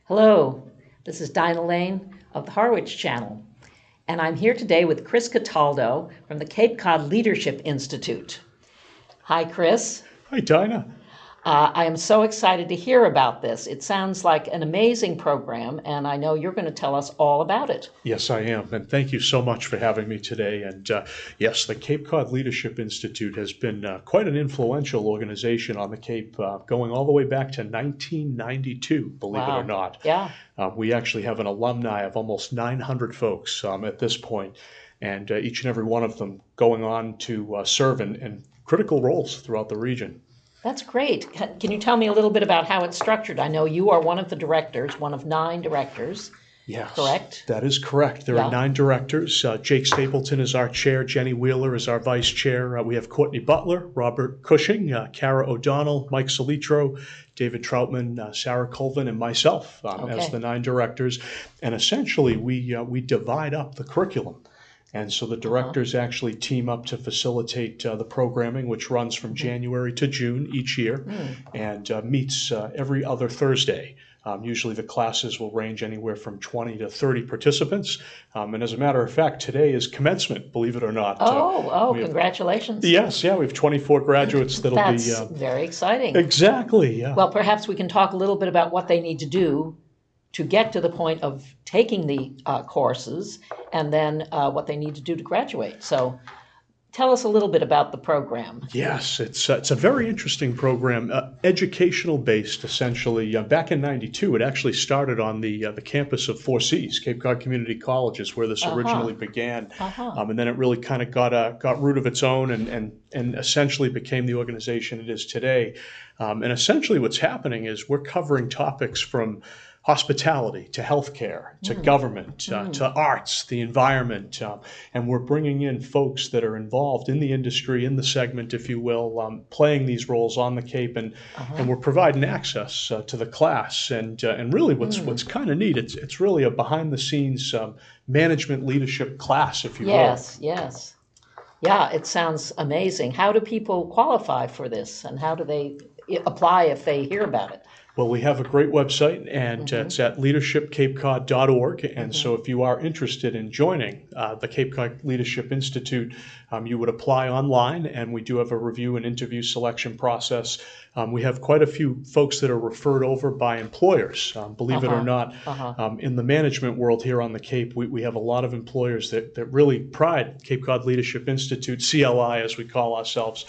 Hello, this is Dinah Lane of the Harwich Channel, and I'm here today with Chris Cataldo from the Cape Cod Leadership Institute. Hi, Chris. Hi, Dinah. I am so excited to hear about this. It sounds like an amazing program, and I know you're going to tell us all about it. Yes, I am. And thank you so much for having me today. And yes, the Cape Cod Leadership Institute has been quite an influential organization on the Cape, going all the way back to 1992, believe it or not. Yeah. We actually have an alumni of almost 900 folks at this point, and each and every one of them going on to serve in critical roles throughout the region. That's great. Can you tell me a little bit about how it's structured? I know you are one of the directors, one of 9 directors. Yes, correct? That is correct. There are 9 directors. Jake Stapleton is our chair. Jenny Wheeler is our vice chair. We have Courtney Butler, Robert Cushing, Kara O'Donnell, Mike Salitro, David Troutman, Sarah Colvin, and myself as the 9 directors. And essentially, we divide up the curriculum. And so the directors actually team up to facilitate the programming, which runs from January to June each year and meets every other Thursday. Usually the classes will range anywhere from 20 to 30 participants. And as a matter of fact, today is commencement, believe it or not. Congratulations. Yes, we have 24 graduates that'll be... That's very exciting. Exactly, yeah. Well, perhaps we can talk a little bit about what they need to do to get to the point of taking the courses, and then what they need to do to graduate. So tell us a little bit about the program. Yes, it's a very interesting program, educational based essentially. Back in '92, it actually started on the campus of 4Cs, Cape Cod Community College, is where this originally began. And then it really kind of got root of its own and essentially became the organization it is today. And essentially what's happening is we're covering topics from hospitality to healthcare to government to arts, the environment, and we're bringing in folks that are involved in the industry, in the segment, if you will, playing these roles on the Cape, and we're providing access to the class. And really, what's kind of neat, it's really a behind the scenes management leadership class, if you will. Yes. Yeah, it sounds amazing. How do people qualify for this, and how do they apply if they hear about it? Well, we have a great website, and it's at leadershipcapecod.org. And so if you are interested in joining the Cape Cod Leadership Institute, you would apply online, and we do have a review and interview selection process. We have quite a few folks that are referred over by employers, believe it or not. In the management world here on the Cape, we have a lot of employers that really pride Cape Cod Leadership Institute, CLI as we call ourselves,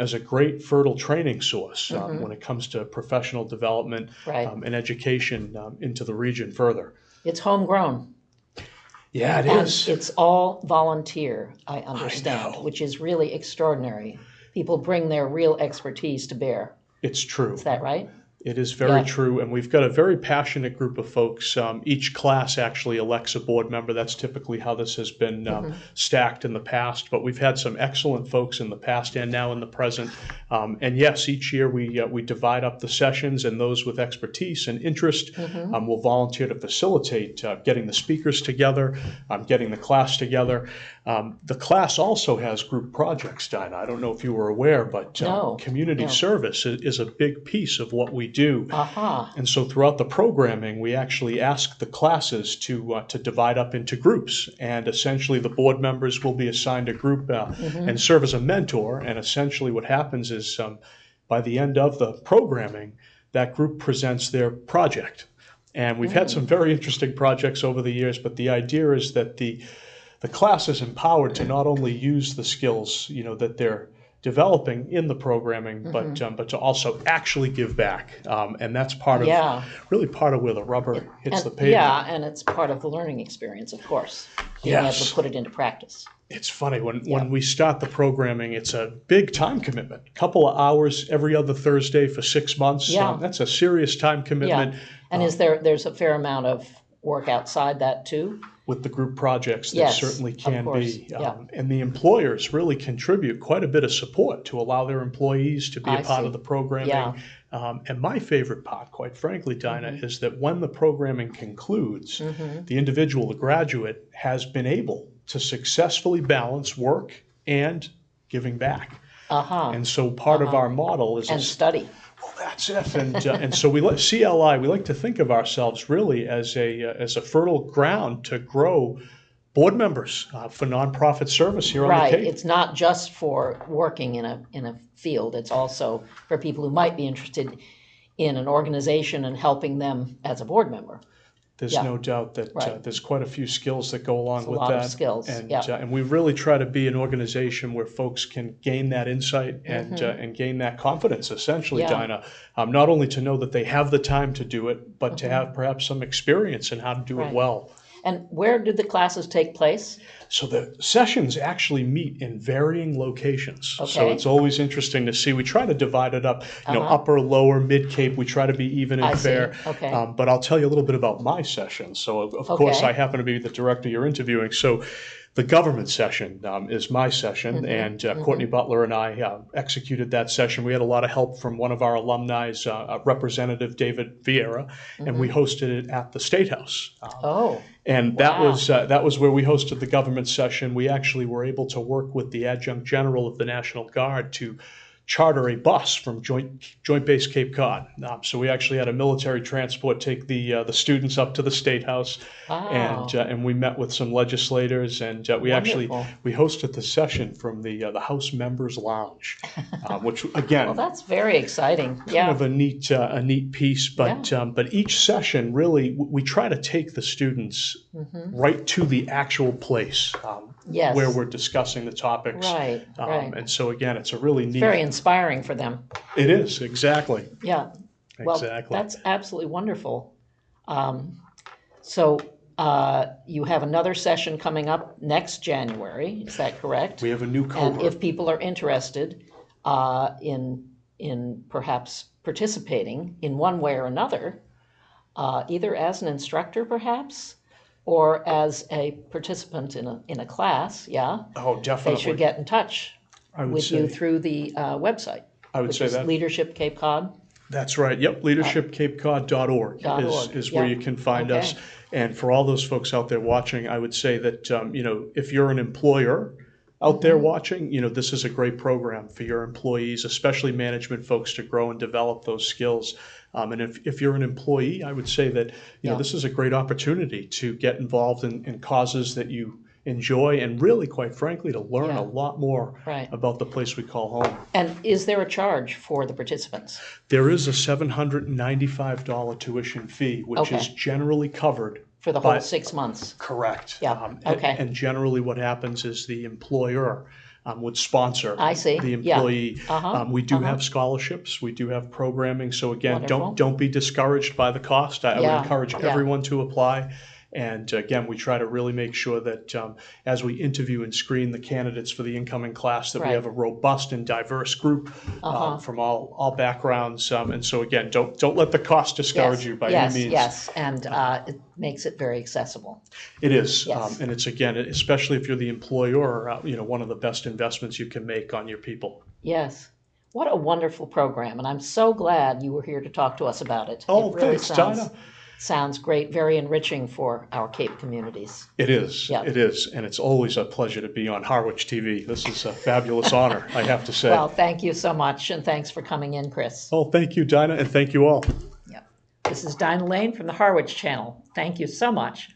as a great fertile training source when it comes to professional development and education into the region further. It's homegrown. Yeah, it is. It's all volunteer, I understand, which is really extraordinary. People bring their real expertise to bear. It's true. Is that right? It is very true, and we've got a very passionate group of folks. Each class actually elects a board member. That's typically how this has been stacked in the past, but we've had some excellent folks in the past and now in the present. And yes, each year we divide up the sessions, and those with expertise and interest will volunteer to facilitate getting the speakers together, getting the class together. The class also has group projects, Dinah. I don't know if you were aware, but community service is a big piece of what we do. And so throughout the programming, we actually ask the classes to divide up into groups. And essentially the board members will be assigned a group and serve as a mentor. And essentially what happens is by the end of the programming, that group presents their project. And we've had some very interesting projects over the years, but the idea is that the class is empowered to not only use the skills, that they're developing in the programming, but to also actually give back, and that's really part of where the rubber hits the pavement. Yeah, and it's part of the learning experience, of course, being able to put it into practice. It's funny, when we start the programming, it's a big time commitment. A couple of hours every other Thursday for 6 months. That's a serious time commitment. And there's a fair amount of work outside that too? With the group projects, there certainly can be. And the employers really contribute quite a bit of support to allow their employees to be a part of the programming. And my favorite part, quite frankly, Dinah, is that when the programming concludes, the individual, the graduate, has been able to successfully balance work and giving back. And so part of our model is... And study. Well, that's it. And so CLI, we like to think of ourselves really as a fertile ground to grow board members for nonprofit service here on the Right, Cape. it's not just for working in a field, it's also for people who might be interested in an organization and helping them as a board member. There's Yeah. no doubt that Right. there's quite a few skills that go along It's a with lot that. of skills, And, yeah. and we really try to be an organization where folks can gain that insight and gain that confidence, essentially, Yeah. Dinah. Not only to know that they have the time to do it, but to have perhaps some experience in how to do Right. it well. And where did the classes take place? So the sessions actually meet in varying locations. So Okay. it's always interesting to see. We try to divide it up, Uh-huh. upper, lower, mid Cape. We try to be even and I see. fair. Okay. But I'll tell you a little bit about my session. So of Okay. course I happen to be the director you're interviewing. So the government session is my session, Mm-hmm. and Courtney Butler and I executed that session. We had a lot of help from one of our alumni, Representative David Vieira, and we hosted it at the State House. Oh, And Wow. that was where we hosted the government session. We actually were able to work with the Adjunct General of the National Guard to charter a bus from Joint Base Cape Cod. So we actually had a military transport take the students up to the State House, wow. and we met with some legislators, and we Wonderful. hosted the session from the House Members Lounge, which again. Well, that's very exciting. Kind Yeah. of a neat piece, but each session really we try to take the students right to the actual place Yes. where we're discussing the topics. Right, right. And so again, it's a really neat. Very inspiring for them. It is exactly. Yeah. Well, Exactly. that's absolutely wonderful. So you have another session coming up next January, is that correct? We have a new And cohort. if people are interested in perhaps participating in one way or another, either as an instructor perhaps, or as a participant in a class, yeah, Oh, they definitely. should get in touch I would with say. you through the website. I would which say is that. Leadership Cape Cod. That's right. Yep. LeadershipCapeCod.org .org, is where yeah. you can find Okay. us. And for all those folks out there watching, I would say that, if you're an employer out there watching, this is a great program for your employees, especially management folks, to grow and develop those skills. And if you're an employee, I would say that, this is a great opportunity to get involved in causes that you enjoy and really, quite frankly, to learn Yeah. a lot more Right. about the place we call home. And is there a charge for the participants? There is a $795 tuition fee, which Okay. is generally covered. For the whole But- 6 months? Correct. Yeah, And- okay. And generally what happens is the employer would sponsor I see, the yeah. employee. Uh-huh, We do have scholarships. We do have programming. So again, Wonderful. don't be discouraged by the cost. I would Yeah, encourage yeah. everyone to apply. And again, we try to really make sure that as we interview and screen the candidates for the incoming class, that we Right. have a robust and diverse group from all backgrounds. And so again, don't let the cost discourage you by any means. Yes, and it makes it very accessible. It is, Yes. and it's again, especially if you're the employer, one of the best investments you can make on your people. Yes. What a wonderful program, and I'm so glad you were here to talk to us about it. Oh, It really thanks, Dinah. sounds great, very enriching for our Cape communities. It is, Yeah. it is, and it's always a pleasure to be on Harwich TV. This is a fabulous honor, I have to say. Well, thank you so much, and thanks for coming in, Chris. Oh, thank you, Dinah, and thank you all. Yeah. This is Dinah Lane from the Harwich Channel. Thank you so much.